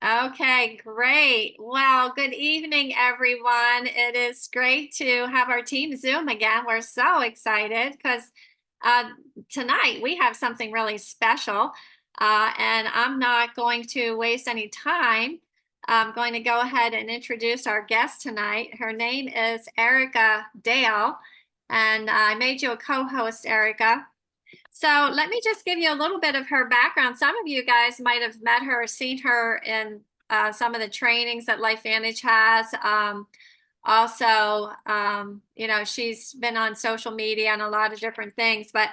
Okay, great. Well, good evening, everyone. It is great to have our team Zoom again. We're so excited because uh, tonight we have something really special, and I'm not going to waste any time. I'm going to go ahead and introduce our guest tonight. Her name is Erika Dale, and I made you a co-host, Erika. So let me just give you a little bit of her background. Some of you guys might have met her or seen her in some of the trainings that LifeVantage has. Also, she's been on social media and a lot of different things. But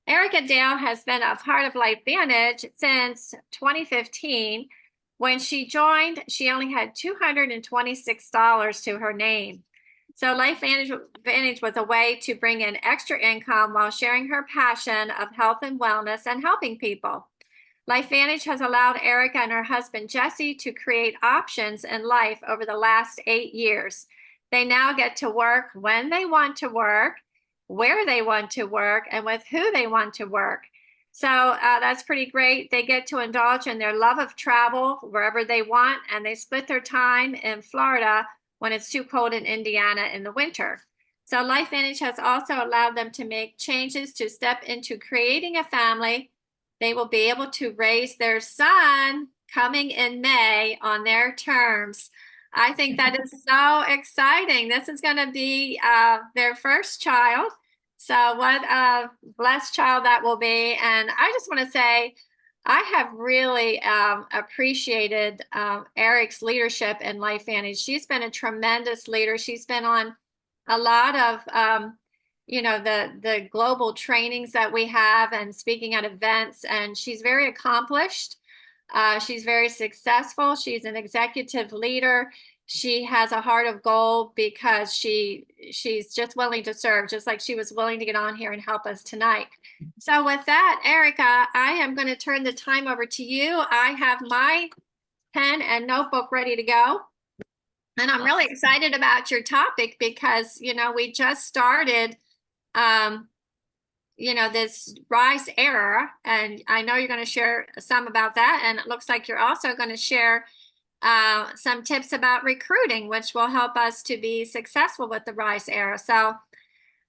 Erika Dale has been a part of LifeVantage since 2015. When she joined, she only had $226 to her name. So LifeVantage was a way to bring in extra income while sharing her passion of health and wellness and helping people. LifeVantage has allowed Erika and her husband Jesse to create options in life over the last 8 years. They now get to work when they want to work, where they want to work, and with who they want to work. So that's pretty great. They get to indulge in their love of travel wherever they want, and they split their time in Florida when it's too cold in Indiana in the winter. So LifeVantage has also allowed them to make changes to step into creating a family. They will be able to raise their son coming in May on their terms. I think that is so exciting. This is going to be their first child. So what a blessed child that will be. And I just want to say, I have really appreciated Eric's leadership in LifeVantage. She's been a tremendous leader. She's been on a lot of, the global trainings that we have and speaking at events. And she's very accomplished. She's very successful. She's an executive leader. She has a heart of gold because she's just willing to serve, just like she was willing to get on here and help us tonight. So with that, Erika, I am going to turn the time over to you. I have my pen and notebook ready to go. And I'm really excited about your topic because, we just started, this RiseEra, and I know you're going to share some about that. And it looks like you're also going to share some tips about recruiting, which will help us to be successful with the RiseEra. So,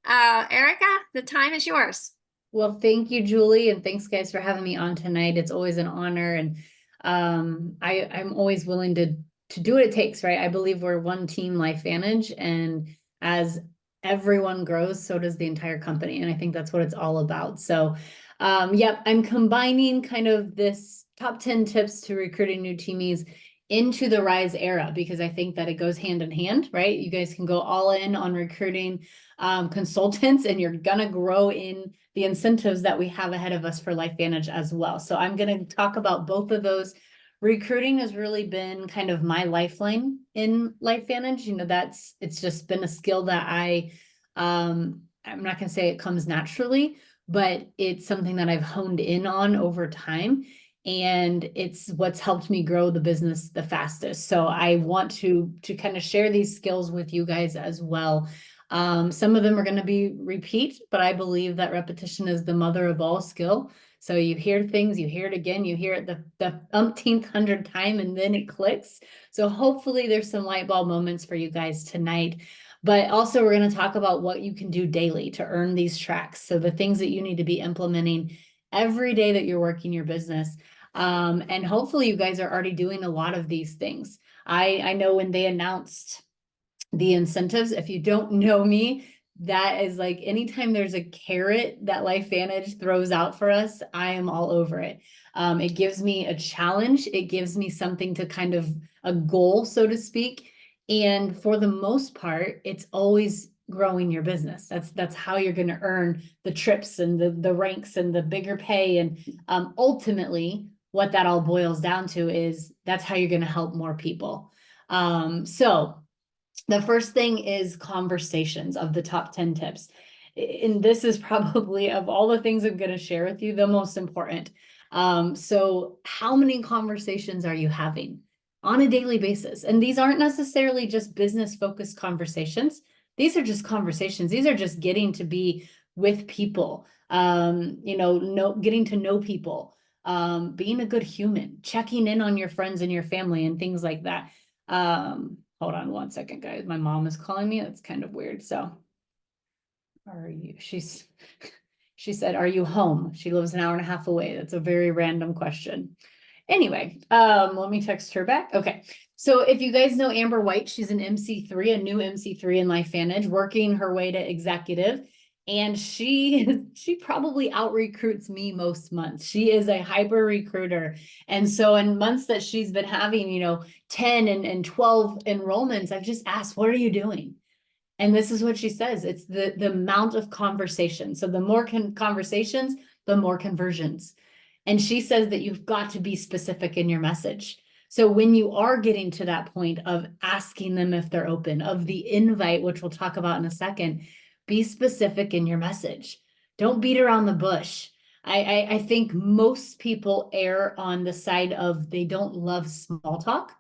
Erika, the time is yours. Well, thank you, Julie, and thanks, guys, for having me on tonight. It's always an honor, and I'm always willing to do what it takes, right? I believe we're one team, LifeVantage, and as everyone grows, so does the entire company, and I think that's what it's all about. So, I'm combining kind of this top 10 tips to recruiting new teamies into the RiseEra because I think that it goes hand in hand, right? You guys can go all in on recruiting consultants, and you're gonna grow in the incentives that we have ahead of us for LifeVantage as well. So I'm going to talk about both of those. Recruiting has really been kind of my lifeline in LifeVantage. It's just been a skill that I'm not going to say it comes naturally, but it's something that I've honed in on over time. And it's what's helped me grow the business the fastest. So I want to kind of share these skills with you guys as well. Some of them are going to be repeat, but I believe that repetition is the mother of all skill. So you hear things, you hear it again, you hear it the umpteenth hundred time, and then it clicks. So hopefully there's some light bulb moments for you guys tonight. But also we're going to talk about what you can do daily to earn these tracks. So the things that you need to be implementing every day that you're working your business. And hopefully you guys are already doing a lot of these things. I know when they announced the incentives, if you don't know me, that is like anytime there's a carrot that LifeVantage throws out for us, I am all over it. It gives me a challenge. It gives me something to kind of a goal, so to speak. And for the most part, it's always growing your business. That's how you're going to earn the trips and the ranks and the bigger pay. And ultimately, what that all boils down to is that's how you're going to help more people. So the first thing is conversations of the top 10 tips. And this is probably, of all the things I'm going to share with you, the most important. So how many conversations are you having on a daily basis? And these aren't necessarily just business focused conversations. These are just conversations. These are just getting to be with people, getting to know people, being a good human, checking in on your friends and your family and things like that. Hold on one second, guys. My mom is calling me. That's kind of weird. So she said, are you home? She lives an hour and a half away. That's a very random question. Anyway, let me text her back. Okay. So if you guys know Amber White, she's an MC3, a new MC3 in LifeVantage, working her way to executive. And she probably out recruits me most months. She is a hyper recruiter. And so in months that she's been having, 10 and 12 enrollments, I've just asked, what are you doing? And this is what she says. It's the amount of conversation. So the more conversations, the more conversions. And she says that you've got to be specific in your message. So when you are getting to that point of asking them if they're open, of the invite, which we'll talk about in a second, be specific in your message. Don't beat around the bush. I think most people err on the side of they don't love small talk.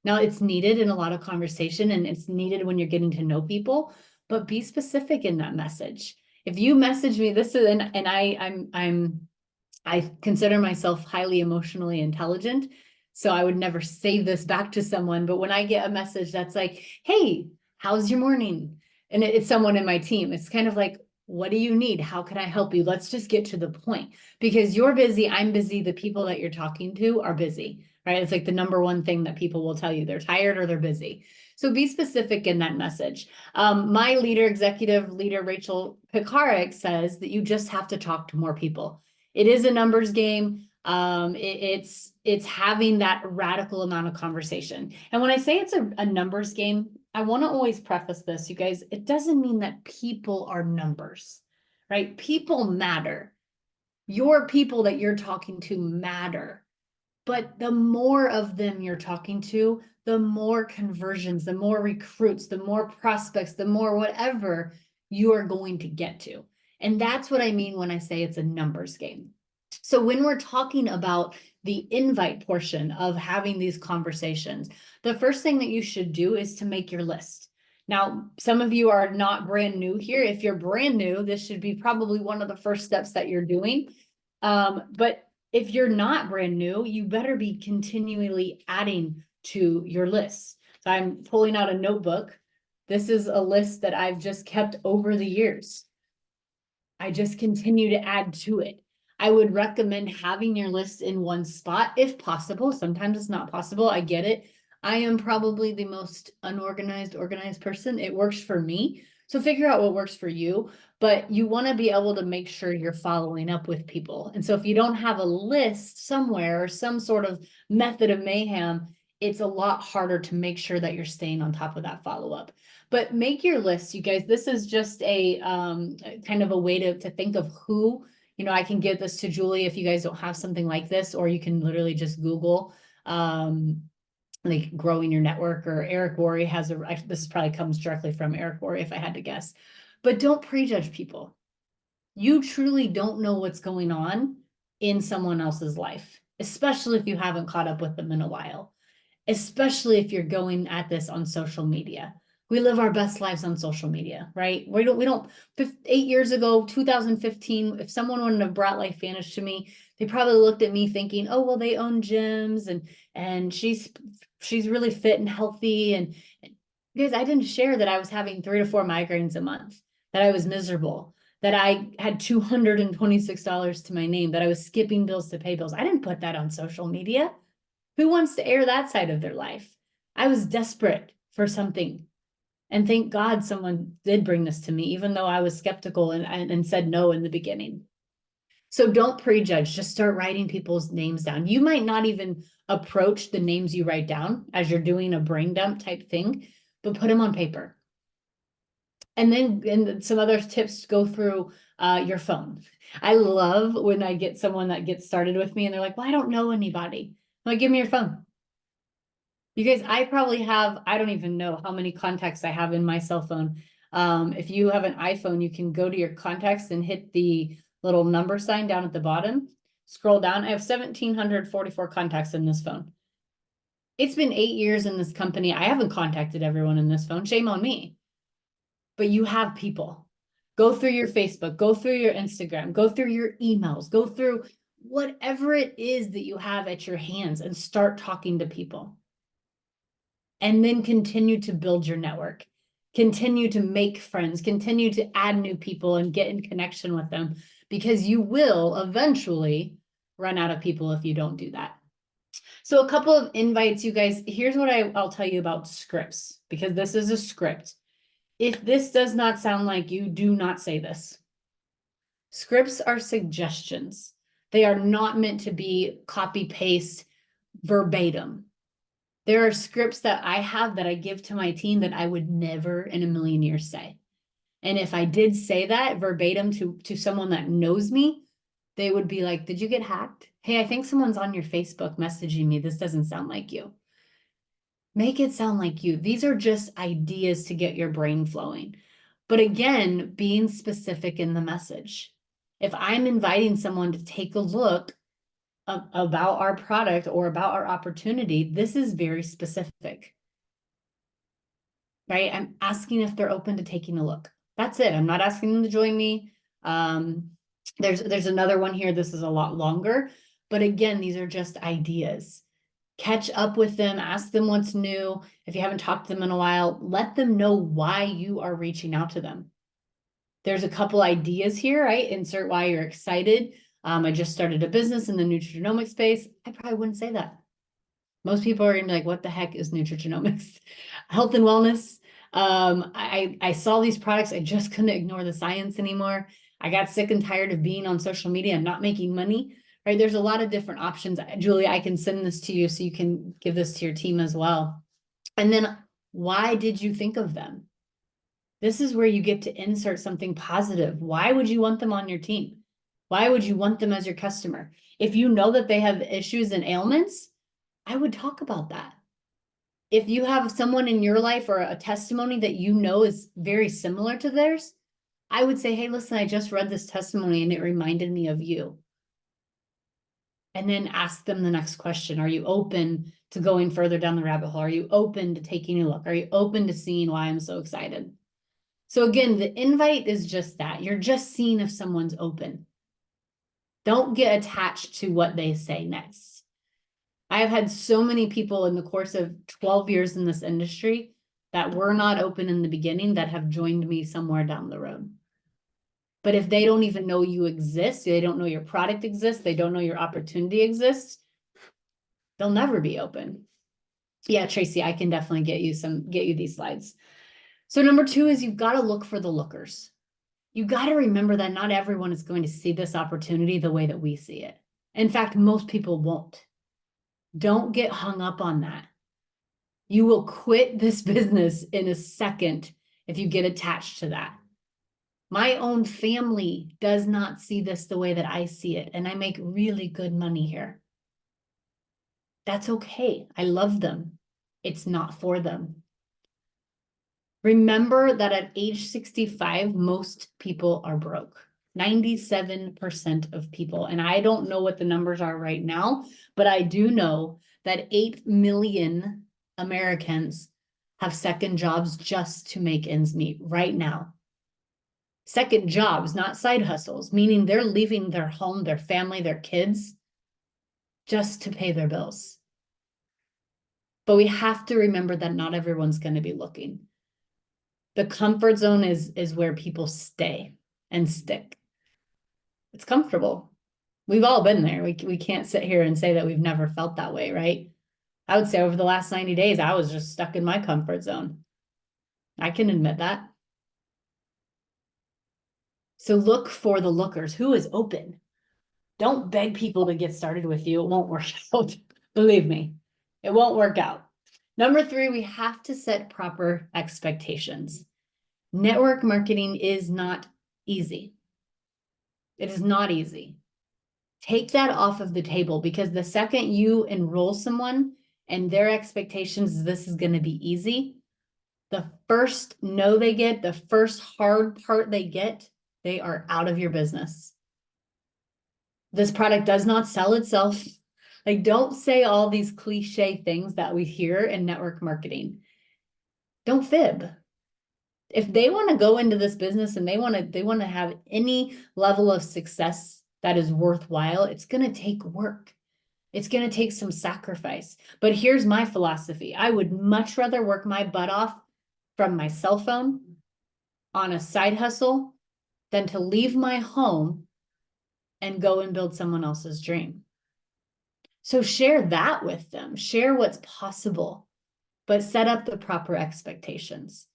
Now it's needed in a lot of conversation and it's needed when you're getting to know people, but be specific in that message. If you message me, this is, and I consider myself highly emotionally intelligent. So I would never say this back to someone, but when I get a message that's like, hey, how's your morning? And it's someone in my team. It's kind of like, what do you need? How can I help you? Let's just get to the point because you're busy. I'm busy. The people that you're talking to are busy, right? It's like the number one thing that people will tell you. They're tired or they're busy. So be specific in that message. My executive leader, Rachel Pekarik, says that you just have to talk to more people. It is a numbers game. It's having that radical amount of conversation. And when I say it's a numbers game, I want to always preface this, you guys, it doesn't mean that people are numbers, right? People matter. Your people that you're talking to matter. But the more of them you're talking to, the more conversions, the more recruits, the more prospects, the more whatever you are going to get to. And that's what I mean when I say it's a numbers game. So when we're talking about the invite portion of having these conversations, the first thing that you should do is to make your list. Now, some of you are not brand new here. If you're brand new, this should be probably one of the first steps that you're doing. But if you're not brand new, you better be continually adding to your list. So I'm pulling out a notebook. This is a list that I've just kept over the years. I just continue to add to it. I would recommend having your list in one spot if possible. Sometimes it's not possible. I get it. I am probably the most organized person. It works for me. So figure out what works for you, but you want to be able to make sure you're following up with people. And so if you don't have a list somewhere or some sort of method of mayhem, it's a lot harder to make sure that you're staying on top of that follow-up. But make your list, you guys. This is just a kind of a way to think of who, I can give this to Julie if you guys don't have something like this, or you can literally just Google like growing your network, or Eric Worre has this probably comes directly from Eric Worre if I had to guess. But don't prejudge people. You truly don't know what's going on in someone else's life, especially if you haven't caught up with them in a while, especially if you're going at this on social media. We live our best lives on social media, right? We don't, 8 years ago, 2015, if someone wouldn't have brought LifeVantage to me, they probably looked at me thinking, oh, well, they own gyms and she's really fit and healthy. And because I didn't share that I was having 3 to 4 migraines a month, that I was miserable, that I had $226 to my name, that I was skipping bills to pay bills. I didn't put that on social media. Who wants to air that side of their life? I was desperate for something. And thank God someone did bring this to me, even though I was skeptical and said no in the beginning. So don't prejudge, just start writing people's names down. You might not even approach the names you write down as you're doing a brain dump type thing, but put them on paper. And then some other tips go through your phone. I love when I get someone that gets started with me and they're like, well, I don't know anybody. I'm like, give me your phone. You guys, I probably have, I don't even know how many contacts I have in my cell phone. If you have an iPhone, you can go to your contacts and hit the little number sign down at the bottom. Scroll down. I have 1,744 contacts in this phone. It's been 8 years in this company. I haven't contacted everyone in this phone. Shame on me. but you have people. Go through your Facebook, go through your Instagram, go through your emails, go through whatever it is that you have at your hands and start talking to people. And then continue to build your network, continue to make friends, continue to add new people and get in connection with them, because you will eventually run out of people if you don't do that. So a couple of invites, you guys. Here's what I'll tell you about scripts, because this is a script. If this does not sound like you, do not say this. Scripts are suggestions. They are not meant to be copy paste verbatim. There are scripts that I have that I give to my team that I would never in a million years say. And if I did say that verbatim to someone that knows me, they would be like, did you get hacked? Hey, I think someone's on your Facebook messaging me. This doesn't sound like you. Make it sound like you. These are just ideas to get your brain flowing. But again, being specific in the message. If I'm inviting someone to take a look about our product or about our opportunity, this is very specific, right? I'm asking if they're open to taking a look. That's it. I'm not asking them to join me. There's another one here. This is a lot longer, but again, these are just ideas. Catch up with them, ask them what's new. If you haven't talked to them in a while, let them know why you are reaching out to them. There's a couple ideas here, right? Insert why you're excited. I just started a business in the nutrigenomics space. I probably wouldn't say that. Most people are gonna be like, what the heck is nutrigenomics? Health and wellness. I saw these products. I just couldn't ignore the science anymore. I got sick and tired of being on social media and not making money, right? There's a lot of different options. Julie, I can send this to you so you can give this to your team as well. And then why did you think of them? This is where you get to insert something positive. Why would you want them on your team? Why would you want them as your customer? If you know that they have issues and ailments, I would talk about that. If you have someone in your life or a testimony that you know is very similar to theirs, I would say, hey, listen, I just read this testimony and it reminded me of you. And then ask them the next question. Are you open to going further down the rabbit hole? Are you open to taking a look? Are you open to seeing why I'm so excited? So again, the invite is just that. You're just seeing if someone's open. Don't get attached to what they say next. I have had so many people in the course of 12 years in this industry that were not open in the beginning that have joined me somewhere down the road. But if they don't even know you exist, they don't know your product exists, they don't know your opportunity exists, they'll never be open. Yeah, Tracy, I can definitely get you these slides. So number 2 is you've got to look for the lookers. You got to remember that not everyone is going to see this opportunity the way that we see it. In fact, most people won't. Don't get hung up on that. You will quit this business in a second if you get attached to that. My own family does not see this the way that I see it, and I make really good money here. That's okay. I love them. It's not for them. Remember that at age 65, most people are broke. 97% of people. And I don't know what the numbers are right now, but I do know that 8 million Americans have second jobs just to make ends meet right now. Second jobs, not side hustles, meaning they're leaving their home, their family, their kids just to pay their bills. But we have to remember that not everyone's going to be looking. The comfort zone is where people stay and stick. It's comfortable. We've all been there. We can't sit here and say that we've never felt that way, right? I would say over the last 90 days, I was just stuck in my comfort zone. I can admit that. So look for the lookers. Who is open? Don't beg people to get started with you. It won't work out. Believe me, it won't work out. Number 3, we have to set proper expectations. Network marketing is not easy. It is not easy. Take that off of the table, because the second you enroll someone and their expectations is this is going to be easy, the first no they get, the first hard part they get, they are out of your business. This product does not sell itself. Like, don't say all these cliche things that we hear in network marketing. Don't fib. If they want to go into this business and they want to have any level of success that is worthwhile, it's going to take work. It's going to take some sacrifice. But here's my philosophy. I would much rather work my butt off from my cell phone on a side hustle than to leave my home and go and build someone else's dream. So share that with them, share what's possible, but set up the proper expectations.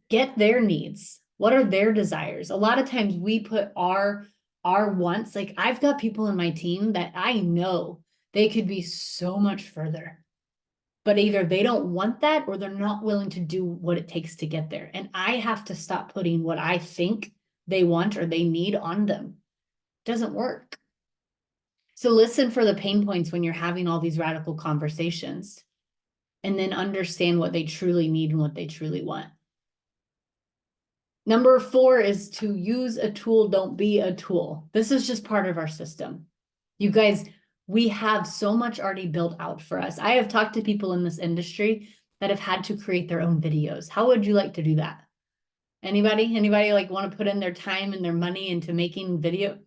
Get their needs. What are their desires? A lot of times we put our wants, like I've got people in my team that I know they could be so much further, but either they don't want that or they're not willing to do what it takes to get there. And I have to stop putting what I think they want or they need on them. It doesn't work. So listen for the pain points when you're having all these radical conversations, and then understand what they truly need and what they truly want. Number 4 is to use a tool, don't be a tool. This is just part of our system. You guys, we have so much already built out for us. I have talked to people in this industry that have had to create their own videos. How would you like to do that? Anybody like want to put in their time and their money into making video?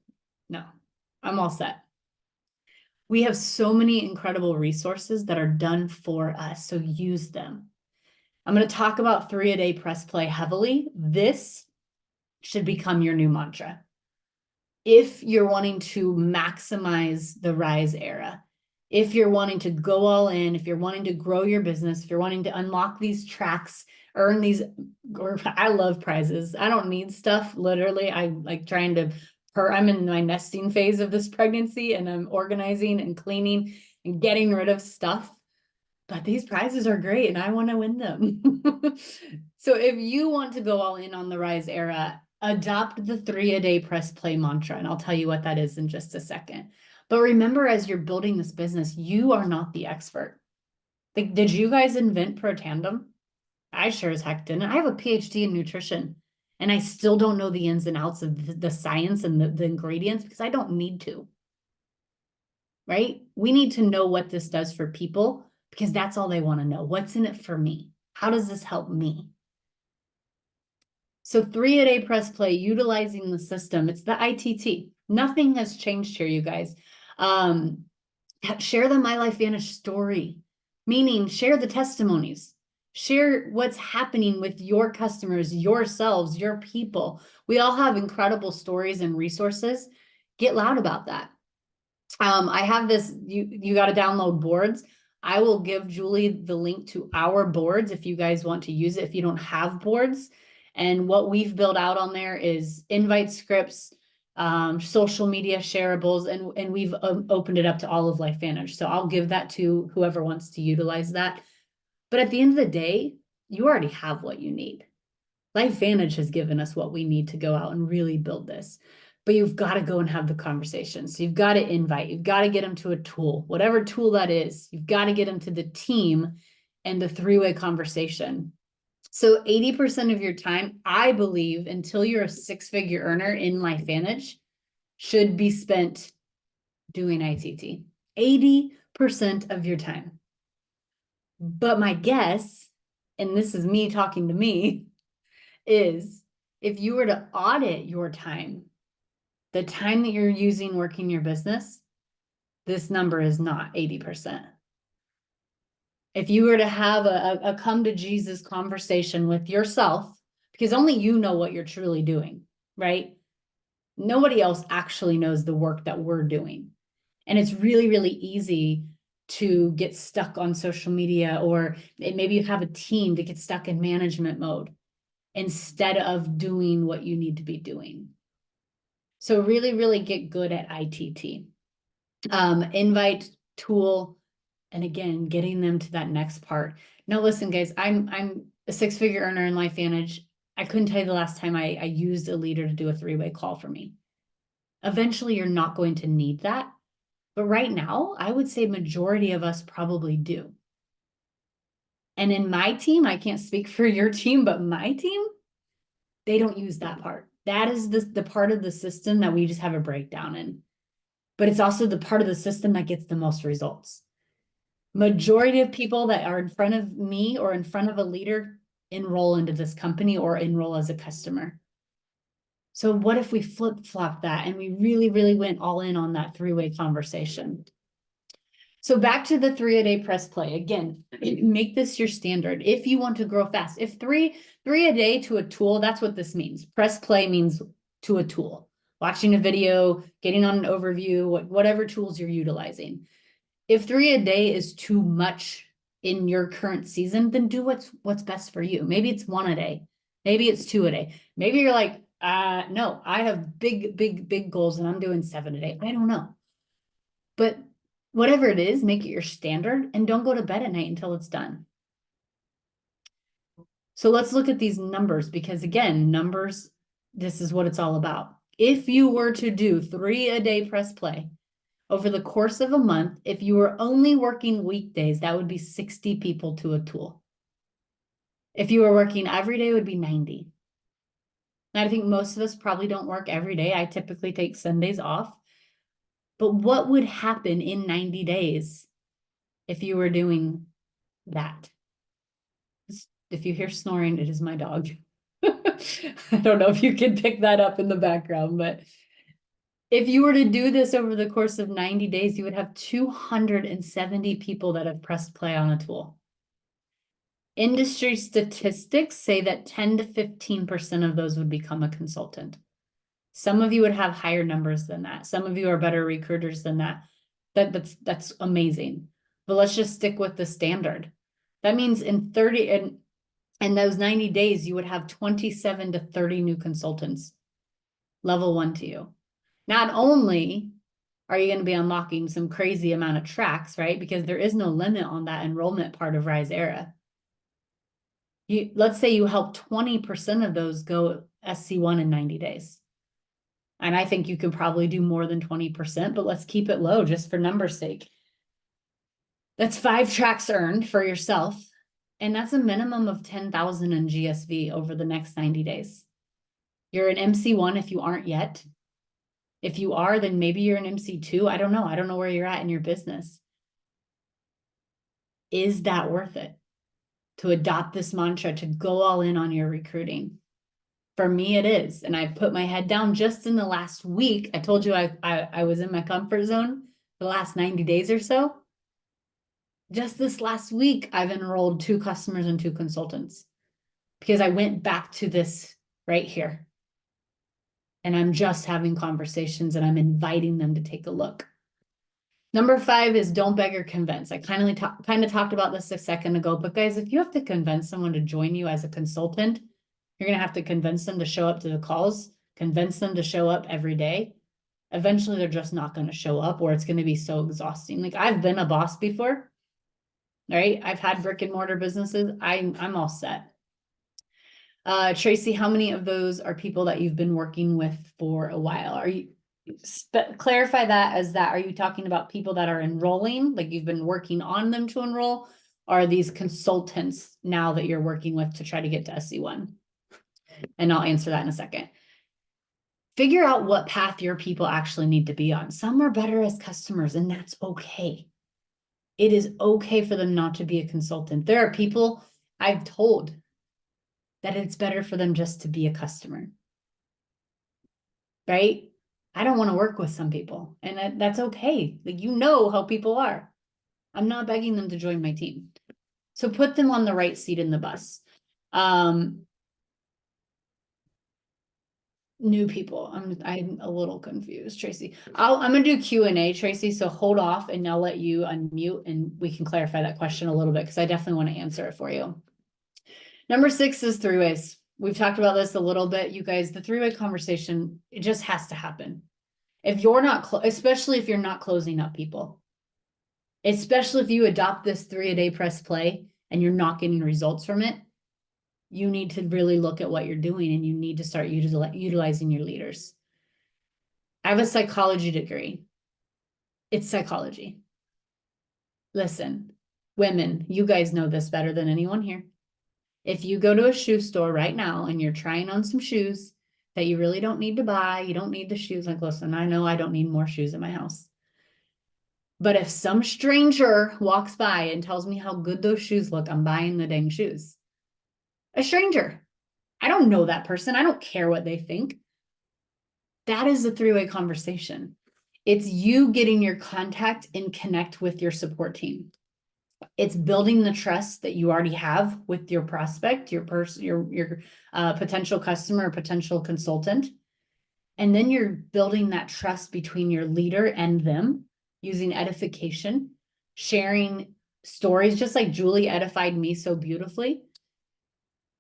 No, I'm all set. We have so many incredible resources that are done for us, so use them. I'm going to talk about 3-a-day press play heavily. This should become your new mantra. If you're wanting to maximize the RiseEra, if you're wanting to go all in, if you're wanting to grow your business, if you're wanting to unlock these tracks, earn these, or I love prizes. I don't need stuff. Literally, I like trying to, I'm in my nesting phase of this pregnancy and I'm organizing and cleaning and getting rid of stuff. But these prizes are great and I want to win them. So if you want to go all in on the RiseEra, adopt the 3-a-day press play mantra. And I'll tell you what that is in just a second. But remember, as you're building this business, you are not the expert. Like, did you guys invent Pro Tandem? I sure as heck didn't. I have a PhD in nutrition and I still don't know the ins and outs of the science and the ingredients because I don't need to. Right? We need to know what this does for people because that's all they want to know. What's in it for me? How does this help me? So 3-a-day press play, utilizing the system. It's the ITT. Nothing has changed here, you guys. Share the My Life Vanish story, meaning share the testimonies. Share what's happening with your customers, yourselves, your people. We all have incredible stories and resources. Get loud about that. I have this, you got to download boards. I will give Julie the link to our boards if you guys want to use it, if you don't have boards. And what we've built out on there is invite scripts, social media shareables, and we've opened it up to all of LifeVantage. So I'll give that to whoever wants to utilize that. But at the end of the day, you already have what you need. LifeVantage has given us what we need to go out and really build this. But you've got to go and have the conversations. So you've got to invite, you've got to get them to a tool, whatever tool that is, you've got to get them to the team and the 3-way conversation. So 80% of your time, I believe, until you're a 6-figure earner in LifeVantage, should be spent doing ITT. 80% of your time. But my guess, and this is me talking to me, is if you were to audit your time, the time that you're using working your business, this number is not 80%. If you were to have a come to Jesus conversation with yourself, because only you know what you're truly doing, right? Nobody else actually knows the work that we're doing. And it's really, really easy to get stuck on social media, or maybe you have a team to get stuck in management mode instead of doing what you need to be doing. So really, really get good at ITT. Invite, tool, and again, getting them to that next part. Now, listen, guys, I'm a 6-figure earner in LifeVantage. I couldn't tell you the last time I used a leader to do a 3-way call for me. Eventually, you're not going to need that. But right now, I would say majority of us probably do. And in my team, I can't speak for your team, but my team, they don't use that part. That is the part of the system that we just have a breakdown in. But it's also the part of the system that gets the most results. Majority of people that are in front of me or in front of a leader, enroll into this company or enroll as a customer. So what if we flip-flop that and we really, really went all in on that three-way conversation? So back to the 3-a-day press play. Again, make this your standard. If you want to grow fast, if three a day to a tool, that's what this means. Press play means to a tool, watching a video, getting on an overview, whatever tools you're utilizing. If 3 a day is too much in your current season, then do what's best for you. Maybe it's 1 a day. Maybe it's 2 a day. Maybe you're like, no, I have big goals and I'm doing 7 a day. I don't know. But whatever it is, make it your standard and don't go to bed at night until it's done. So let's look at these numbers because again, numbers, this is what it's all about. If you were to do 3 a day press play over the course of a month, if you were only working weekdays, that would be 60 people to a tool. If you were working every day, it would be 90. And I think most of us probably don't work every day. I typically take Sundays off. But what would happen in 90 days if you were doing that? If you hear snoring, it is my dog. I don't know if you can pick that up in the background, but if you were to do this over the course of 90 days, you would have 270 people that have pressed play on a tool. Industry statistics say that 10 to 15% of those would become a consultant. Some of you would have higher numbers than that. Some of you are better recruiters than that. That's amazing. But let's just stick with the standard. That means in 30 and those 90 days, you would have 27 to 30 new consultants, level 1 to you. Not only are you going to be unlocking some crazy amount of tracks, right? Because there is no limit on that enrollment part of RiseEra. Let's say you help 20% of those go SC1 in 90 days. And I think you could probably do more than 20%, but let's keep it low just for numbers' sake. That's 5 tracks earned for yourself. And that's a minimum of 10,000 in GSV over the next 90 days. You're an MC1 if you aren't yet. If you are, then maybe you're an MC2. I don't know. I don't know where you're at in your business. Is that worth it to adopt this mantra, to go all in on your recruiting? For me, it is. And I put my head down just in the last week. I told you I was in my comfort zone for the last 90 days or so. Just this last week, I've enrolled 2 customers and 2 consultants because I went back to this right here. And I'm just having conversations and I'm inviting them to take a look. Number 5 is don't beg or convince. I kind of talked about this a second ago, but guys, if you have to convince someone to join you as a consultant, you're going to have to convince them to show up to the calls, convince them to show up every day. Eventually, they're just not going to show up or it's going to be so exhausting. Like I've been a boss before, right? I've had brick and mortar businesses. I'm all set. Tracy, how many of those are people that you've been working with for a while? Are you clarify that as that? Are you talking about people that are enrolling, like you've been working on them to enroll? Or are these consultants now that you're working with to try to get to SC1? And I'll answer that in a second. Figure out what path your people actually need to be on. Some are better as customers, and that's okay. It is okay for them not to be a consultant. There are people I've told that it's better for them just to be a customer, right? I don't want to work with some people, and that's okay. Like, you know how people are. I'm not begging them to join my team. So put them on the right seat in the bus. New people. I'm a little confused, Tracy. I'm gonna do Q&A, Tracy. So hold off and I'll let you unmute and we can clarify that question a little bit because I definitely want to answer it for you. Number 6 is 3-ways. We've talked about this a little bit, you guys. The 3-way conversation, it just has to happen. If you're not, especially if you're not closing up people, especially if you adopt this 3-a-day press play and you're not getting results from it, you need to really look at what you're doing and you need to start utilizing your leaders. I have a psychology degree. It's psychology. Listen, women, you guys know this better than anyone here. If you go to a shoe store right now and you're trying on some shoes that you really don't need to buy, you don't need the shoes. Like, listen, I know I don't need more shoes in my house. But if some stranger walks by and tells me how good those shoes look, I'm buying the dang shoes. A stranger. I don't know that person. I don't care what they think. That is a three-way conversation. It's you getting your contact and connect with your support team. It's building the trust that you already have with your prospect, your potential customer, potential consultant. And then you're building that trust between your leader and them using edification, sharing stories, just like Julie edified me so beautifully.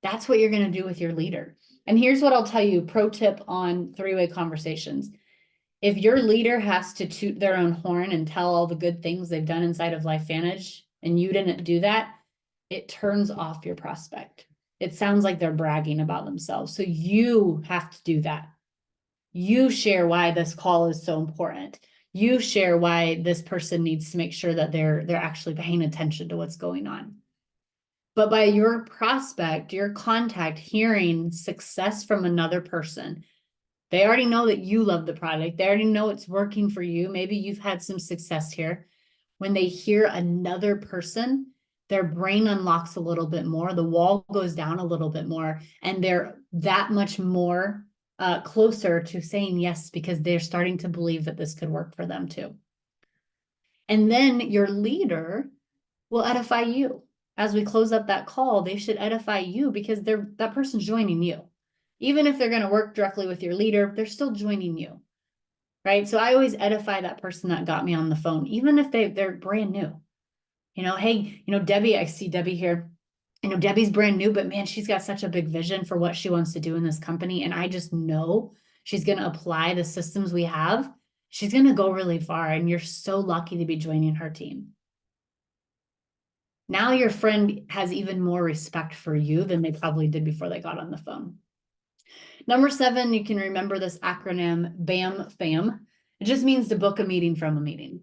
That's what you're going to do with your leader. And here's what I'll tell you, pro tip on three-way conversations. If your leader has to toot their own horn and tell all the good things they've done inside of LifeVantage, and you didn't do that, it turns off your prospect. It sounds like they're bragging about themselves. So you have to do that. You share why this call is so important. You share why this person needs to make sure that they're actually paying attention to what's going on. But by your prospect, your contact hearing success from another person, they already know that you love the product. They already know it's working for you. Maybe you've had some success here. When they hear another person, their brain unlocks a little bit more. The wall goes down a little bit more, and they're that much more closer to saying yes because they're starting to believe that this could work for them too. And then your leader will edify you. As we close up that call, they should edify you because that person's joining you. Even if they're going to work directly with your leader, they're still joining you, right? So I always edify that person that got me on the phone, even if they're brand new. Hey, Debbie, I see Debbie here. Debbie's brand new, but man, she's got such a big vision for what she wants to do in this company. And I just know she's going to apply the systems we have. She's going to go really far. And you're so lucky to be joining her team. Now your friend has even more respect for you than they probably did before they got on the phone. Number 7, you can remember this acronym, BAM FAM. It just means to book a meeting from a meeting.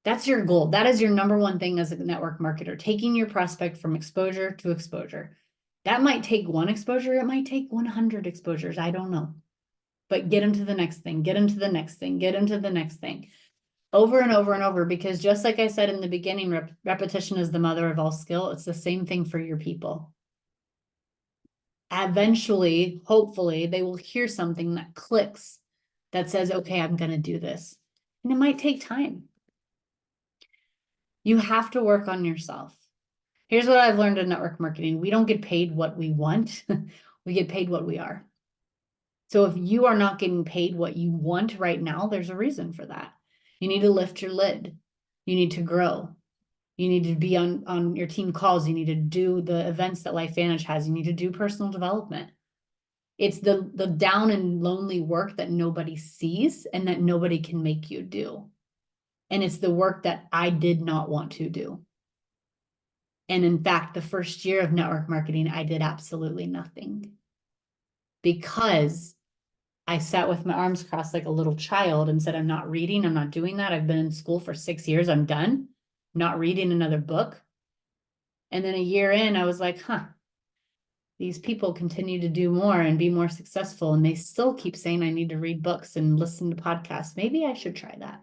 That's your goal. That is your number one thing as a network marketer, taking your prospect from exposure to exposure. That might take 1 exposure. It might take 100 exposures. I don't know. But get them to the next thing, get them to the next thing, get them to the next thing. Over and over and over, because just like I said in the beginning, repetition is the mother of all skill. It's the same thing for your people. Eventually, hopefully, they will hear something that clicks that says, okay, I'm going to do this. And it might take time. You have to work on yourself. Here's what I've learned in network marketing. We don't get paid what we want. We get paid what we are. So if you are not getting paid what you want right now, there's a reason for that. You need to lift your lid. You need to grow. You need to be on your team calls. You need to do the events that LifeVantage has. You need to do personal development. It's the down and lonely work that nobody sees and that nobody can make you do. And it's the work that I did not want to do. And in fact, the first year of network marketing, I did absolutely nothing because I sat with my arms crossed like a little child and said, I'm not reading. I'm not doing that. I've been in school for 6 years. I'm done. Not reading another book. And then a year in, I was like, these people continue to do more and be more successful. And they still keep saying I need to read books and listen to podcasts. Maybe I should try that.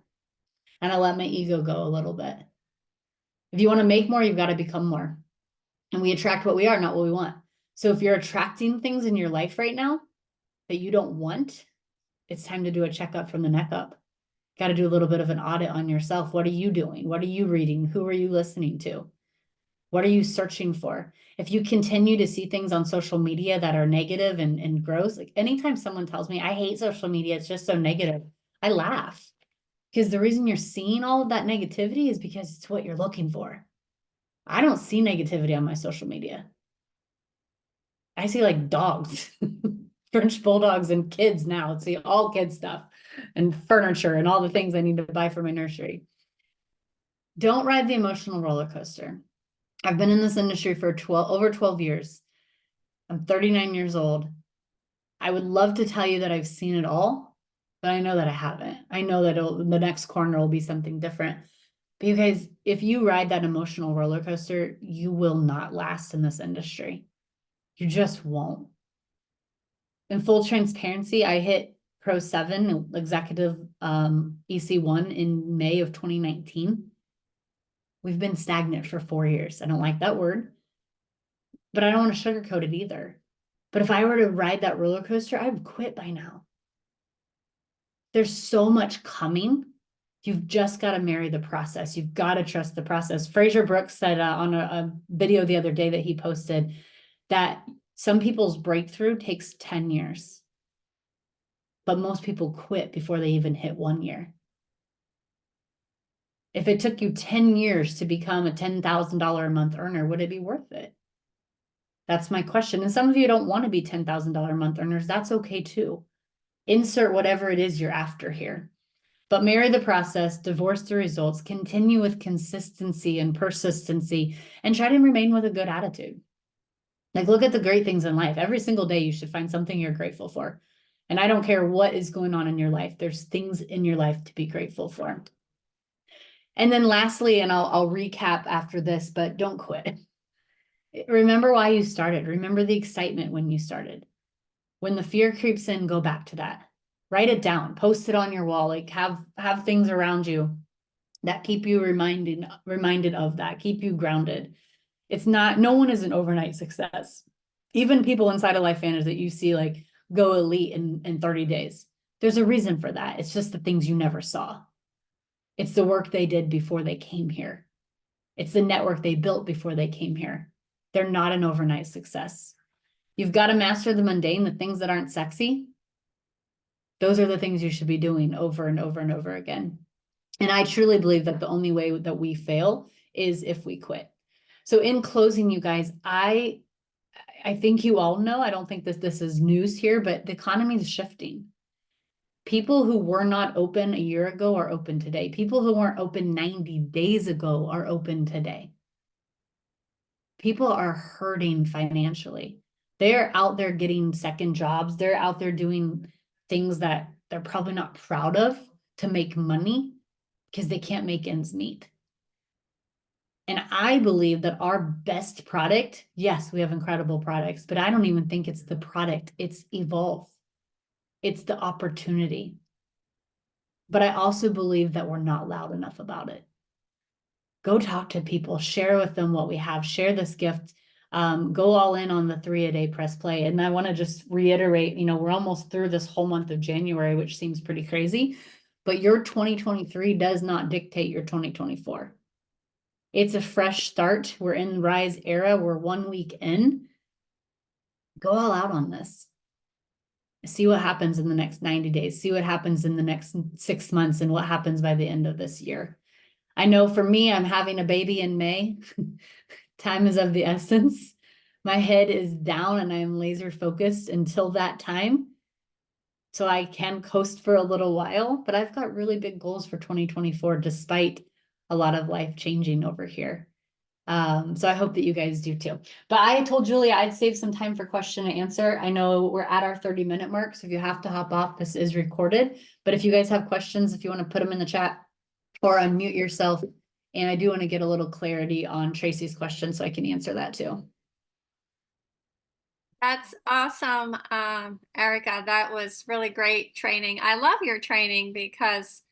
And I let my ego go a little bit. If you want to make more, you've got to become more. And we attract what we are, not what we want. So if you're attracting things in your life right now that you don't want, it's time to do a checkup from the neck up. Got to do a little bit of an audit on yourself. What are you doing? What are you reading? Who are you listening to? What are you searching for? If you continue to see things on social media that are negative and gross, like anytime someone tells me, I hate social media, it's just so negative, I laugh. Because the reason you're seeing all of that negativity is because it's what you're looking for. I don't see negativity on my social media. I see like dogs, French bulldogs and kids now. See all kids stuff and furniture and all the things I need to buy for my nursery. Don't ride the emotional roller coaster. I've been in this industry for over 12 years. I'm 39 years old. I would love to tell you that I've seen it all, but I know that I haven't. I know that the next corner will be something different. Because if you ride that emotional roller coaster, you will not last in this industry. You just won't. In full transparency, I hit Pro 7, Executive EC1 in May of 2019. We've been stagnant for 4 years. I don't like that word. but I don't want to sugarcoat it either. But if I were to ride that roller coaster, I would quit by now. There's so much coming. You've just got to marry the process. You've got to trust the process. Fraser Brooks said on a video the other day that he posted that some people's breakthrough takes 10 years, but most people quit before they even hit 1 year. If it took you 10 years to become a $10,000 a month earner, would it be worth it? That's my question. And some of you don't want to be $10,000 a month earners. That's okay too. Insert whatever it is you're after here. But marry the process, divorce the results, continue with consistency and persistency, and try to remain with a good attitude. Like, look at the great things in life. Every single day, you should find something you're grateful for. And I don't care what is going on in your life. There's things in your life to be grateful for. And then lastly, and I'll recap after this, but don't quit. Remember why you started. Remember the excitement when you started. When the fear creeps in, go back to that. Write it down, post it on your wall, like have things around you that keep you reminded of that, keep you grounded. It's not, no one is an overnight success. Even people inside of Life Vantage that you see like go elite in 30 days. There's a reason for that. It's just the things you never saw. It's the work they did before they came here. It's the network they built before they came here. They're not an overnight success. You've got to master the mundane, the things that aren't sexy. Those are the things you should be doing over and over and over again. And I truly believe that the only way that we fail is if we quit. So in closing, you guys, I think you all know, I don't think this is news here, but the economy is shifting. People who were not open a year ago are open today. People who weren't open 90 days ago are open today. People are hurting financially. They're out there getting second jobs. They're out there doing things that they're probably not proud of to make money because they can't make ends meet. And I believe that our best product, yes, we have incredible products, but I don't even think it's the product, it's evolve. It's the opportunity. But I also believe that we're not loud enough about it. Go talk to people, share with them what we have, share this gift, go all in on the 3-a-day press play. And I want to just reiterate, we're almost through this whole month of January, which seems pretty crazy, but your 2023 does not dictate your 2024. It's a fresh start. We're in RiseEra. We're 1 week in. Go all out on this. See what happens in the next 90 days. See what happens in the next 6 months and what happens by the end of this year. I know for me, I'm having a baby in May. Time is of the essence. My head is down and I'm laser focused until that time. So I can coast for a little while, but I've got really big goals for 2024, despite a lot of life changing over here. So I hope that you guys do too. But I told Julia I'd save some time for question and answer. I know we're at our 30-minute mark, so if you have to hop off, this is recorded. But if you guys have questions, if you want to put them in the chat or unmute yourself. And I do want to get a little clarity on Tracy's question so I can answer that too. That's awesome, Erica. That was really great training. I love your training because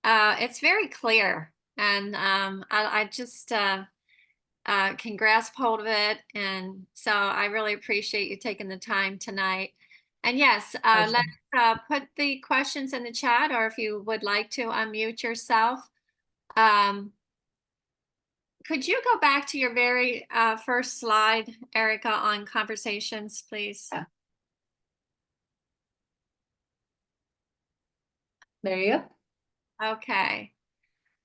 it's very clear, and I just can grasp hold of it. And so I really appreciate you taking the time tonight. And yes, let's put the questions in the chat, or if you would like to unmute yourself. Could you go back to your very first slide, Erica, on conversations, please? Yeah. There you go. Okay.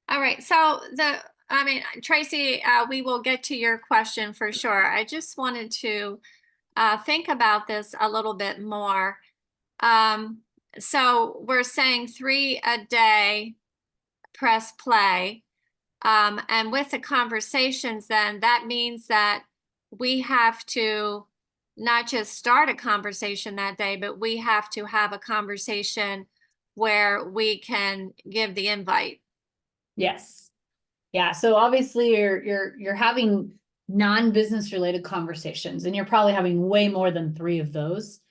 All right. So Tracy, we will get to your question for sure. I just wanted to think about this a little bit more. So we're saying 3 a day, press play. And with the conversations, then that means that we have to not just start a conversation that day, but we have to have a conversation where we can give the invite. Yes. Yeah. So obviously you're having non-business related conversations, and you're probably having way more than 3 of those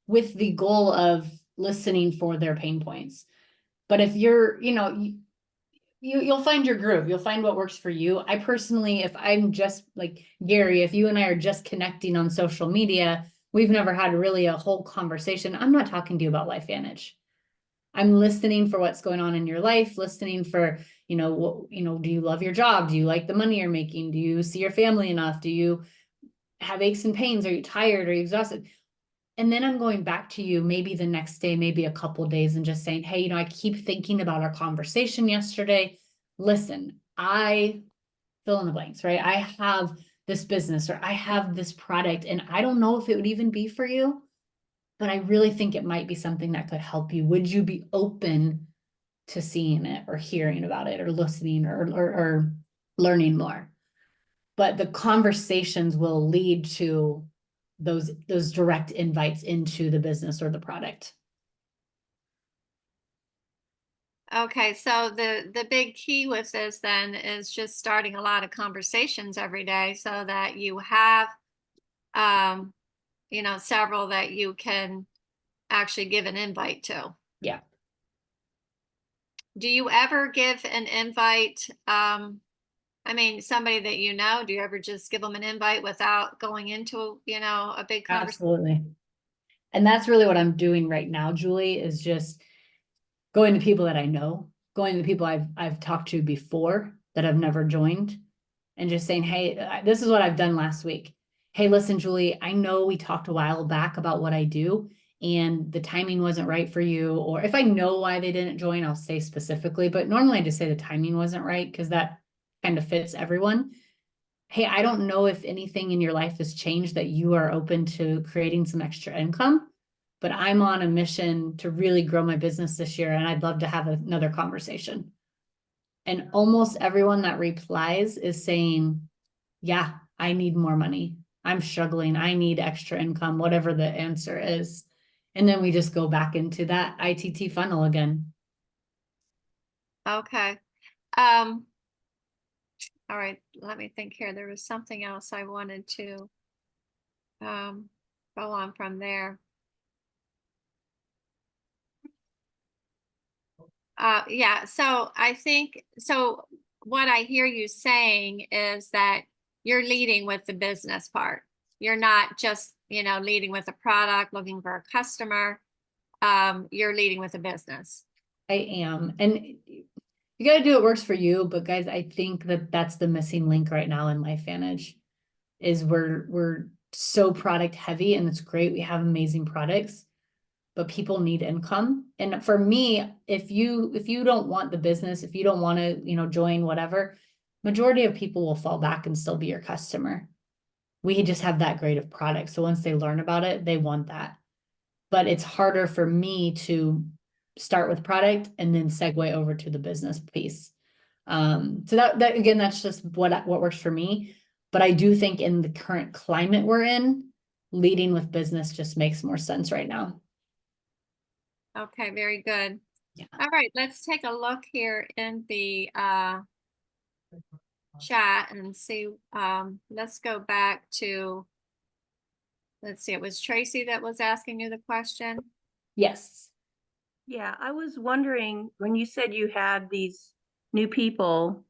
with the goal of listening for their pain points. But if you're, You'll find your groove. You'll find what works for you. I personally, if I'm just like Gary, if you and I are just connecting on social media, we've never had really a whole conversation. I'm not talking to you about LifeVantage. I'm listening for what's going on in your life, listening for, do you love your job? Do you like the money you're making? Do you see your family enough? Do you have aches and pains? Are you tired? Are you exhausted? And then I'm going back to you maybe the next day, maybe a couple days, and just saying, hey, I keep thinking about our conversation yesterday. Listen, I fill in the blanks, right? I have this business or I have this product, and I don't know if it would even be for you, but I really think it might be something that could help you. Would you be open to seeing it or hearing about it or listening or learning more? But the conversations will lead to those direct invites into the business or the product. Okay, so the big key with this then is just starting a lot of conversations every day so that you have um several that you can actually give an invite to. Yeah. Do you ever give an invite? I mean, somebody that do you ever just give them an invite without going into, a big conversation? Absolutely. And that's really what I'm doing right now, Julie, is just going to people that I know, going to people I've talked to before that have never joined, and just saying, hey, this is what I've done last week. Hey, listen, Julie, I know we talked a while back about what I do and the timing wasn't right for you. Or if I know why they didn't join, I'll say specifically, but normally I just say the timing wasn't right because that kind of fits everyone. Hey, I don't know if anything in your life has changed that you are open to creating some extra income, but I'm on a mission to really grow my business this year and I'd love to have another conversation. And almost everyone that replies is saying, yeah, I need more money. I'm struggling. I need extra income, whatever the answer is. And then we just go back into that ITT funnel again. Okay. All right, let me think here. There was something else I wanted to um go on from there. Yeah, so I think so what I hear you saying is that you're leading with the business part. You're not just, leading with a product, looking for a customer. You're leading with a business. I am. And you got to do what works for you. But guys, I think that that's the missing link right now in LifeVantage is we're so product heavy and it's great. We have amazing products, but people need income. And for me, if you don't want the business, if you don't want to, join whatever, majority of people will fall back and still be your customer. We just have that great of product. So once they learn about it, they want that. But it's harder for me to start with product and then segue over to the business piece. So that again, that's just what works for me. But I do think in the current climate we're in, leading with business just makes more sense right now. Okay, very good. Yeah. All right, let's take a look here in the chat and see. Let's go back to, let's see, it was Tracy that was asking you the question. Yes. Yeah, I was wondering when you said you had these new people,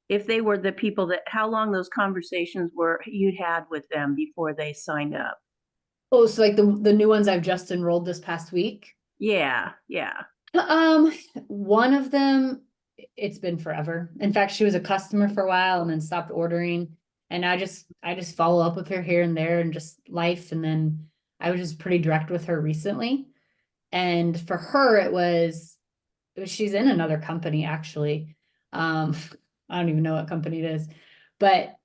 if they were the people that, how long those conversations were you'd had with them before they signed up. Oh, so like the new ones I've just enrolled this past week. Yeah, yeah. One of them, it's been forever. In fact, she was a customer for a while and then stopped ordering. And I just follow up with her here and there and just life. And then I was just pretty direct with her recently. And for her, she's in another company actually. I don't even know what company it is, but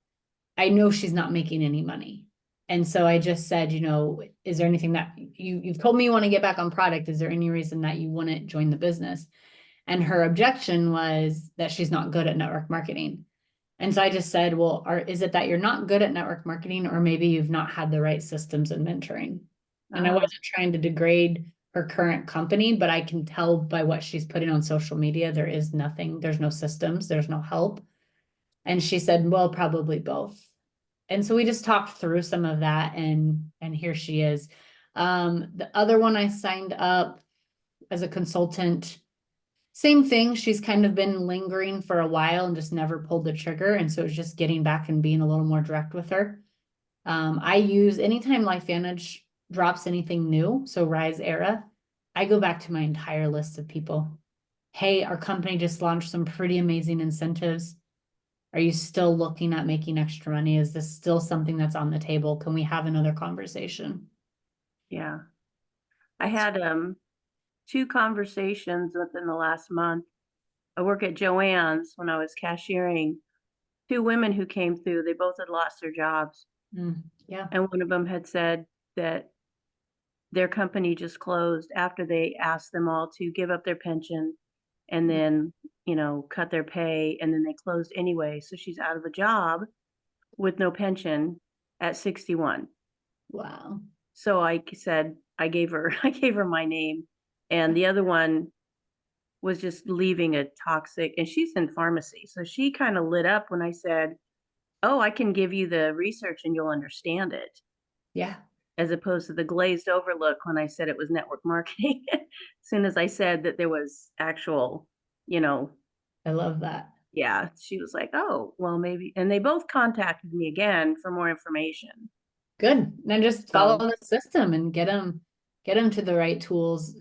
I know she's not making any money. And so I just said, is there anything that you've told me you want to get back on product? Is there any reason that you wouldn't join the business? And her objection was that she's not good at network marketing. And so I just said, well, is it that you're not good at network marketing, or maybe you've not had the right systems and mentoring? And I wasn't trying to degrade her current company, but I can tell by what she's putting on social media, there is nothing, there's no systems, there's no help. And she said, well, probably both. And so we just talked through some of that, and here she is. The other one I signed up as a consultant, Same thing. She's kind of been lingering for a while and just never pulled the trigger. And so it's just getting back and being a little more direct with her. I use anytime LifeVantage drops anything new, so RiseEra, I go back to my entire list of people. Hey, our company just launched some pretty amazing incentives. Are you still looking at making extra money? Is this still something that's on the table? Can we have another conversation? Yeah. I had 2 conversations within the last month. I work at Joann's when I was cashiering. 2 women who came through, they both had lost their jobs. Yeah. And one of them had said that their company just closed after they asked them all to give up their pension and then, cut their pay, and then they closed anyway. So she's out of a job with no pension at 61. Wow. So I said, I gave her my name, and the other one was just leaving a toxic, and she's in pharmacy. So she kind of lit up when I said, oh, I can give you the research and you'll understand it, Yeah. as opposed to the glazed over look when I said it was network marketing. As soon as I said that there was actual, I love that. yeah, she was like, oh, well, maybe. And they both contacted me again for more information. Good. Then just follow So, the system and get them to the right tools.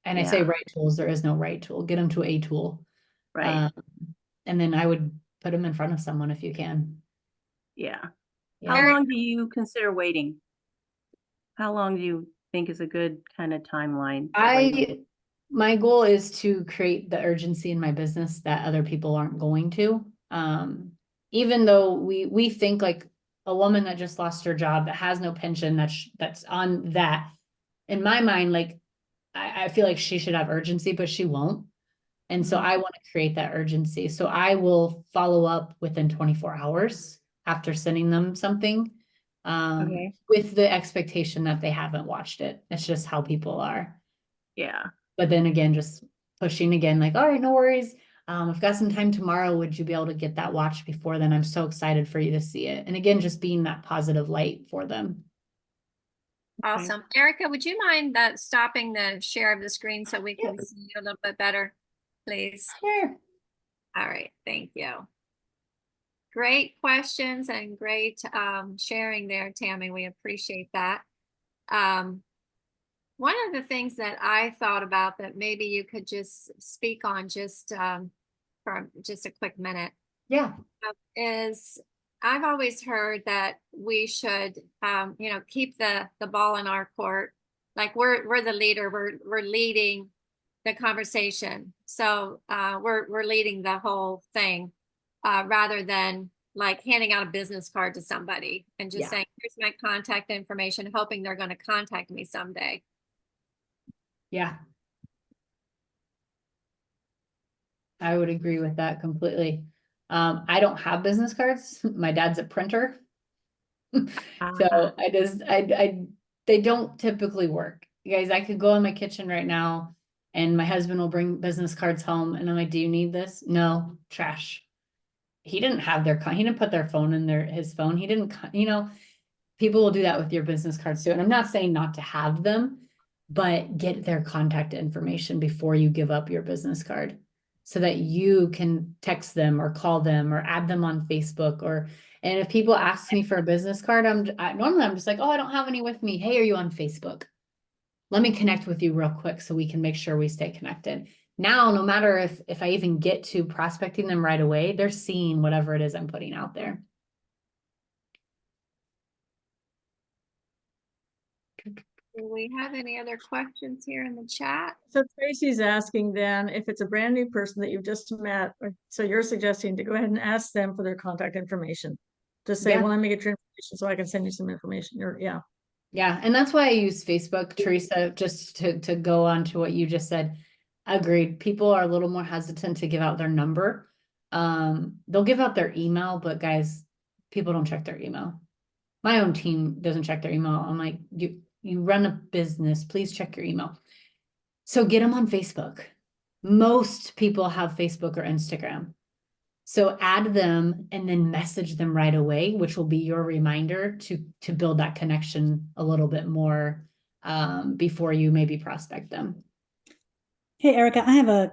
And I say yeah, right tools, there is no right tool. Get them to a tool. right. And then I would put them in front of someone if you can. Yeah. Yeah. How Eric, long do you consider waiting? How long do you think is a good kind of timeline for waiting? My goal is to create the urgency in my business that other people aren't going to. Even though we think like a woman that just lost her job that has no pension, that's on that. In my mind, like I feel like she should have urgency, but she won't. And so Mhm. I want to create that urgency. So I will follow up within 24 hours after sending them something, Okay. with the expectation that they haven't watched it. It's just how people are. Yeah. But then again, just pushing again, like, all right, no worries. I've got some time tomorrow. Would you be able to get that watched before then? I'm so excited for you to see it. And again, just being that positive light for them. Okay. awesome. Erica, would you mind stopping the share of the screen so we can see you a little bit better, please? Sure. All right, thank you. Great questions and great sharing there, Tammy. We appreciate that. One of the things that I thought about that maybe you could just speak on just for just a quick minute Yeah. is I've always heard that we should keep the ball in our court. Like we're the leader, we're leading the conversation. So we're leading the whole thing rather than like handing out a business card to somebody and just Yeah. saying, here's my contact information, hoping they're going to contact me someday. Yeah. I would agree with that completely. I don't have business cards. My dad's a printer. So they don't typically work. You guys, I could go in my kitchen right now and my husband will bring business cards home and I'm like, do you need this? No, trash. He didn't have he didn't put their phone in his phone. He didn't, people will do that with your business cards too. And I'm not saying not to have them, but get their contact information before you give up your business card so that you can text them or call them or add them on Facebook and if people ask me for a business card, normally I'm just like, oh, I don't have any with me. Hey, are you on Facebook? Let me connect with you real quick so we can make sure we stay connected. Now, no matter if I even get to prospecting them right away, they're seeing whatever it is I'm putting out there. Do we have any other questions here in the chat? So Tracy's asking then if it's a brand new person that you've just met, so you're suggesting to go ahead and ask them for their contact information. Just say, Yeah. well, let me get your information so I can send you some information. Yeah. Yeah. And that's why I use Facebook, Teresa, just to go on to what you just said. Agreed. People are a little more hesitant to give out their number. They'll give out their email, but guys, people don't check their email. My own team doesn't check their email. I'm like, you run a business, please check your email. So get them on Facebook. Most people have Facebook or Instagram. So add them and then message them right away, which will be your reminder to build that connection a little bit more before you maybe prospect them. Hey, Erica, I have a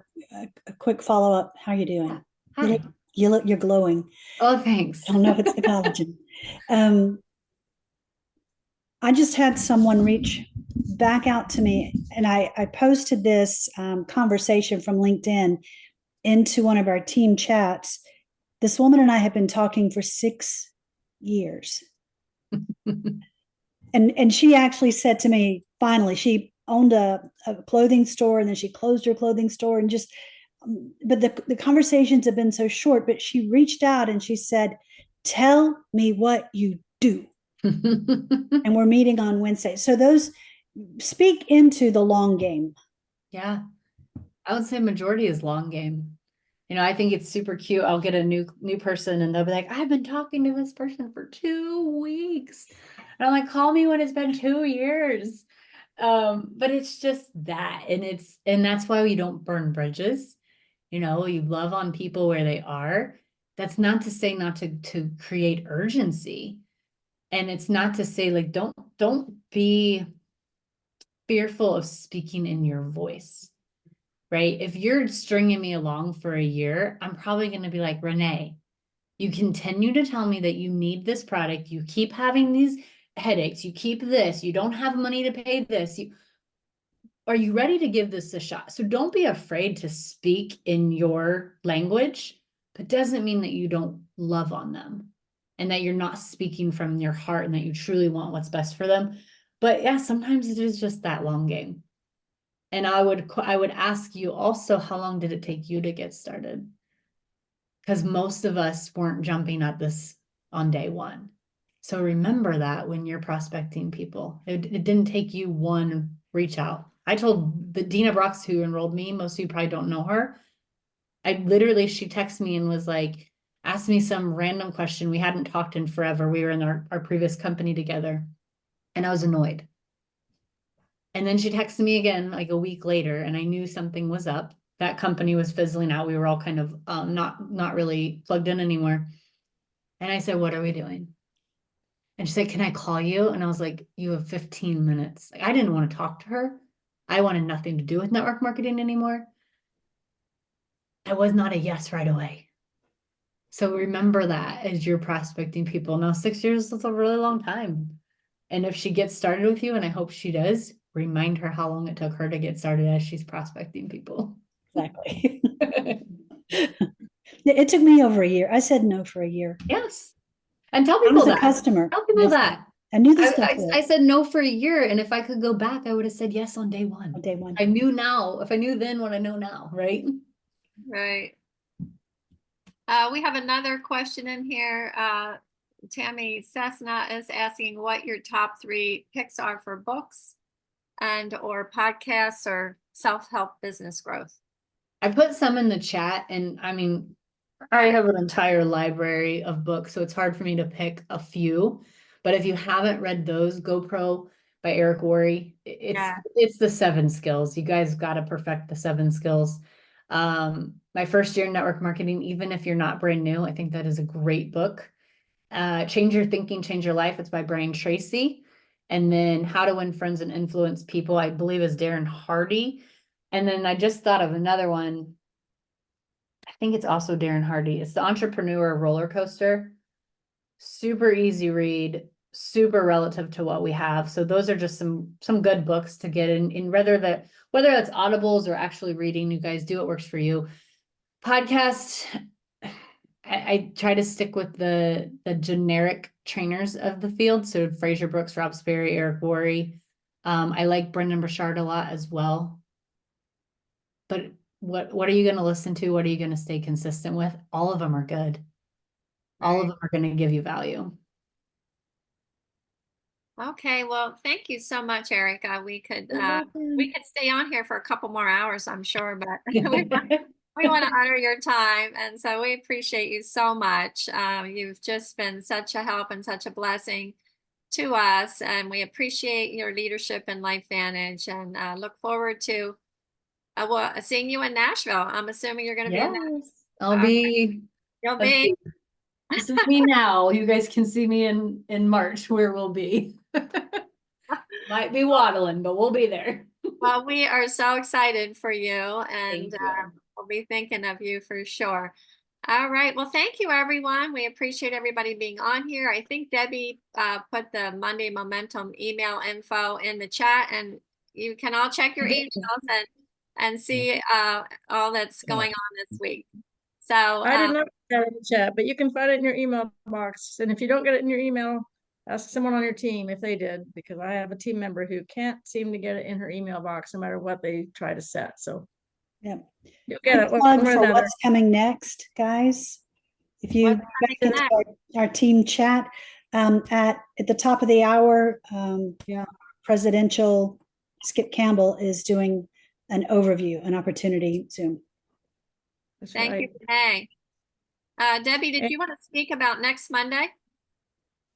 quick follow-up. How you doing? Hi. You're glowing. Oh, thanks. I don't know if it's the collagen. Um, I just had someone reach back out to me, and I posted this conversation from LinkedIn into one of our team chats. This woman and I have been talking for 6 years. And she actually said to me, finally, she owned a clothing store, and then she closed her clothing store, and just, but the conversations have been so short, but she reached out and she said, tell me what you do. And we're meeting on Wednesday. So those speak into the long game. Yeah, I would say majority is long game. You know, I think it's super cute. I'll get a new person and they'll be like, I've been talking to this person for 2 weeks. And I'm like, call me when it's been 2 years. But it's just that. And that's why we don't burn bridges. You know, you love on people where they are. That's not to say not to create urgency. And it's not to say like, don't be fearful of speaking in your voice. Right? If you're stringing me along for a year, I'm probably going to be like, Renee, you continue to tell me that you need this product. You keep having these headaches. You keep this. You don't have money to pay this. Are you ready to give this a shot? So don't be afraid to speak in your language, but doesn't mean that you don't love on them and that you're not speaking from your heart and that you truly want what's best for them. But yeah, sometimes it is just that long game. And I would ask you also, how long did it take you to get started? Because most of us weren't jumping at this on day one. So remember that when you're prospecting people, it didn't take you one reach out. I told the Dina Brox who enrolled me, most of you probably don't know her. She texted me and was like, asked me some random question. We hadn't talked in forever. We were in our previous company together. And I was annoyed. And then she texted me again like a week later, and I knew something was up. That company was fizzling out. We were all kind of not really plugged in anymore. And I said, what are we doing? And she said, can I call you? And I was like, you have 15 minutes. Like, I didn't want to talk to her. I wanted nothing to do with network marketing anymore. I was not a yes right away. So remember that as you're prospecting people. Now, 6 years is a really long time. And if she gets started with you, and I hope she does, remind her how long it took her to get started as she's prospecting people. Exactly. It took me over a year. I said no for a year. Yes. And tell I people was a that. customer. Tell people that. I knew this stuff. I said no for a year. And if I could go back, I would have said yes on day one. On day one. I knew now. If I knew then what I know now, right? Right. We have another question in here. Tammy Cessna is asking what your top 3 picks are for books and or podcasts or self-help business growth. I put some in the chat, and I mean, I have an entire library of books, so it's hard for me to pick a few. But if you haven't read those, GoPro by Eric Worre, it's the 7 skills. You guys got to perfect the 7 skills. My first year in network marketing, even if you're not brand new, I think that is a great book. Change Your Thinking, Change Your Life. It's by Brian Tracy. And then How to Win Friends and Influence People, I believe is Darren Hardy. And then I just thought of another one. I think it's also Darren Hardy. It's The Entrepreneur Roller Coaster. Super easy read, super relative to what we have. So those are just some good books to get in whether that's audibles or actually reading. You guys do what works for you. Podcast, I try to stick with the generic trainers of the field. So Fraser Brooks, Rob Sperry, Eric Worre. I like Brendan Burchard a lot as well. But what are you going to listen to? What are you going to stay consistent with? All of them are good. All of them are going to give you value. Okay, well, thank you so much, Erica. We could stay on here for a couple more hours, I'm sure, but we want to honor your time, and so we appreciate you so much. You've just been such a help and such a blessing to us, and we appreciate your leadership in LifeVantage, and look forward to seeing you in Nashville. I'm assuming you're going to be in Nashville. I'll be. You'll be. This is me now. You guys can see me in March where we'll be. Might be waddling, but we'll be there. Well, we are so excited for you, and Thank you. we'll be thinking of you for sure. All right. Well, thank you, everyone. We appreciate everybody being on here. I think Debbie put the Monday Momentum email info in the chat, and you can all check your emails and see all that's going on this week. So I did not put that in the chat, but you can find it in your email box. And if you don't get it in your email, ask someone on your team if they did, because I have a team member who can't seem to get it in her email box no matter what they try to set. So Yeah. you'll get it one Plug way or for another. what's coming next, guys. If you What's back coming into our team chat, at the top of the hour, Yeah. presidential Skip Campbell is doing an overview, an opportunity Zoom. That's Thank right. you, Renee. Debbie, did you want to speak about next Monday?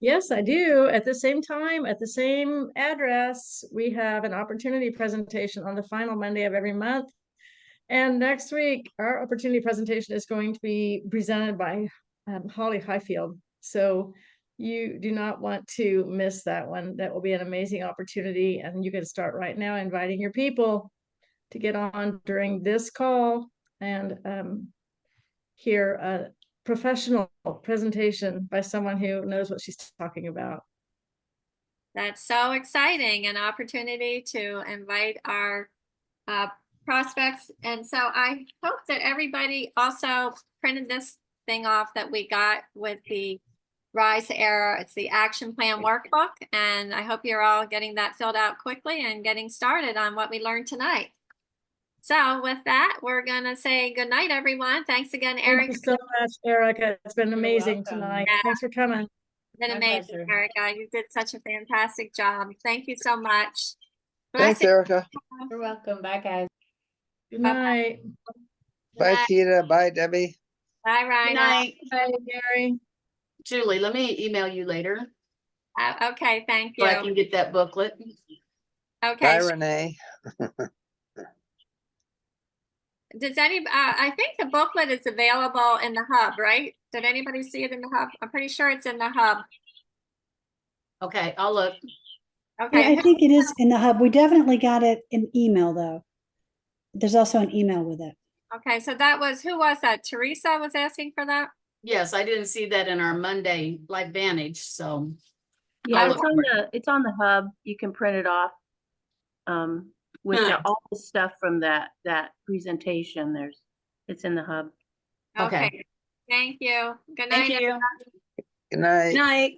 Yes, I do. At the same time, at the same address, we have an opportunity presentation on the final Monday of every month. And next week, our opportunity presentation is going to be presented by Holly Highfield. So you do not want to miss that one. That will be an amazing opportunity. And you can start right now inviting your people to get on during this call and hear a professional presentation by someone who knows what she's talking about. That's so exciting, an opportunity to invite our prospects. And so I hope that everybody also printed this thing off that we got with the RiseEra. It's the action plan workbook. And I hope you're all getting that filled out quickly and getting started on what we learned tonight. So with that, we're going to say good night, everyone. Thanks again, Erika. Thank you so much, Erica. It's been You're amazing welcome. tonight. Yeah. Thanks for coming. It's been My amazing, pleasure. Erika. You did such a fantastic job. Thank you so much. Thanks, Blessings. Erica. You're welcome. Bye, guys. Good Bye-bye. night. Bye, Bye. Tita. Bye, Debbie. Bye, Good Rhino. night. Bye, Gary. Julie, let me email you later Okay, thank so I you. can get that booklet. Okay. Bye, Renee. Does any, I think the booklet is available in the hub, right? Did anybody see it in the hub? I'm pretty sure it's in the hub. Okay, I'll look. Yeah, Okay. I think it is in the hub. We definitely got it in email though. There's also an email with it. Okay, so that was, who was that? Teresa was asking for that? Yes, I didn't see that in our Monday Live Vantage, so. Yeah, I'll it's look on for it. it's on the hub. You can print it off. With all the stuff from that presentation, it's in the hub. Okay. Okay. Thank you. Good Thank night. you. Good night. Night.